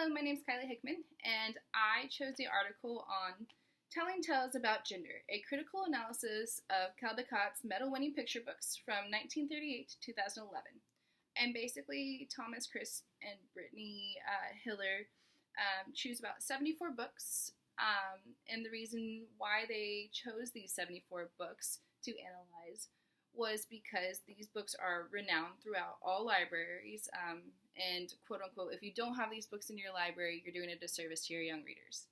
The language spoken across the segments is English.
Hello, my name is Kylie Hickman, and I chose the article on Telling Tales About Gender, a critical analysis of Caldecott's medal-winning picture books from 1938 to 2011. And basically, Thomas, Chris, and Brittany Hiller choose about 74 books, and the reason why they chose these 74 books to analyze was because these books are renowned throughout all libraries, and quote unquote, if you don't have these books in your library, you're doing a disservice to your young readers.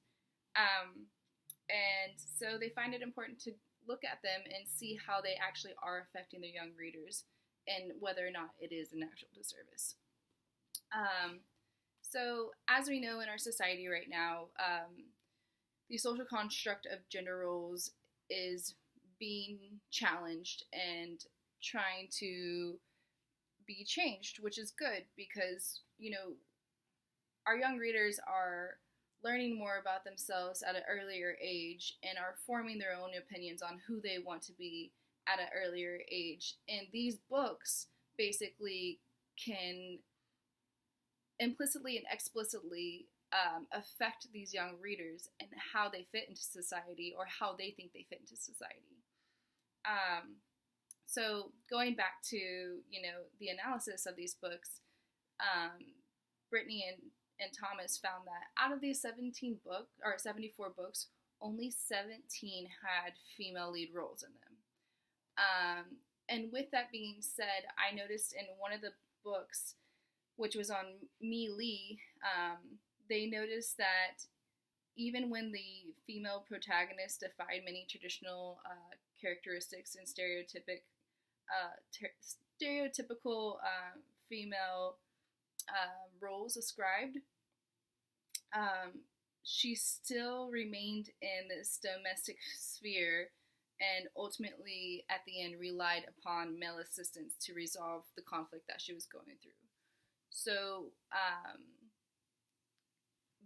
And so they find it important to look at them and see how they actually are affecting their young readers and whether or not it is an actual disservice. So as we know in our society right now, the social construct of gender roles is being challenged and trying to be changed, which is good because, you know, our young readers are learning more about themselves at an earlier age and are forming their own opinions on who they want to be at an earlier age. And these books basically can implicitly and explicitly affect these young readers and how they fit into society or how they think they fit into society. So going back to, you know, the analysis of these books, Brittany and Thomas found that out of these 74 books, only 17 had female lead roles in them. And with that being said, I noticed in one of the books, which was on Mi Li, they noticed that even when the female protagonist defied many traditional characteristics and stereotypical female roles ascribed, she still remained in this domestic sphere and ultimately at the end relied upon male assistance to resolve the conflict that she was going through. So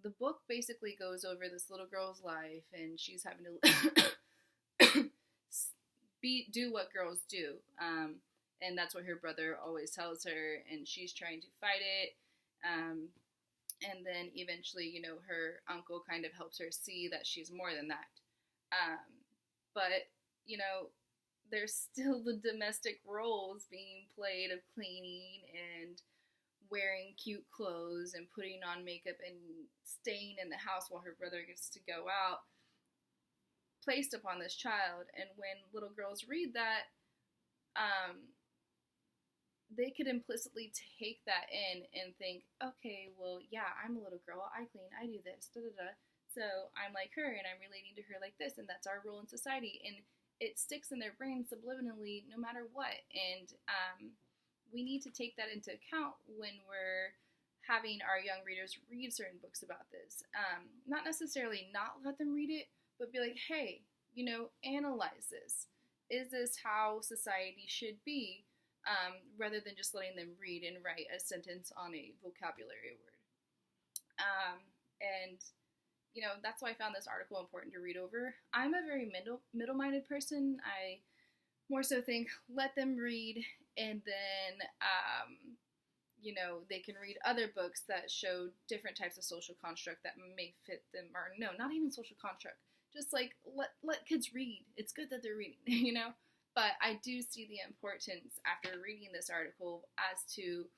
the book basically goes over this little girl's life, and she's having to do what girls do, and that's what her brother always tells her, and she's trying to fight it, and then eventually, you know, her uncle kind of helps her see that she's more than that, but, you know, there's still the domestic roles being played of cleaning and wearing cute clothes and putting on makeup and staying in the house while her brother gets to go out, placed upon this child. And when little girls read that, they could implicitly take that in and think, okay, well, yeah, I'm a little girl, I clean, I do this, da-da-da, so I'm like her and I'm relating to her like this, and that's our role in society, and it sticks in their brain subliminally no matter what. And we need to take that into account when we're having our young readers read certain books about this. Not necessarily not let them read it, but be like, hey, you know, analyze this. Is this how society should be? Rather than just letting them read and write a sentence on a vocabulary word. And, you know, that's why I found this article important to read over. I'm a very middle-minded person. I more so think, let them read, and then, you know, they can read other books that show different types of social construct that may fit them, or no, not even social construct, just like, let kids read. It's good that they're reading, you know? But I do see the importance after reading this article as to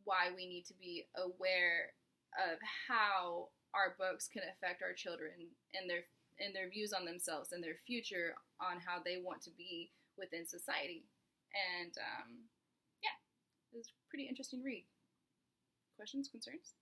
why we need to be aware of how our books can affect our children and their views on themselves and their future on how they want to be within society. And yeah, it was a pretty interesting read. Questions, concerns?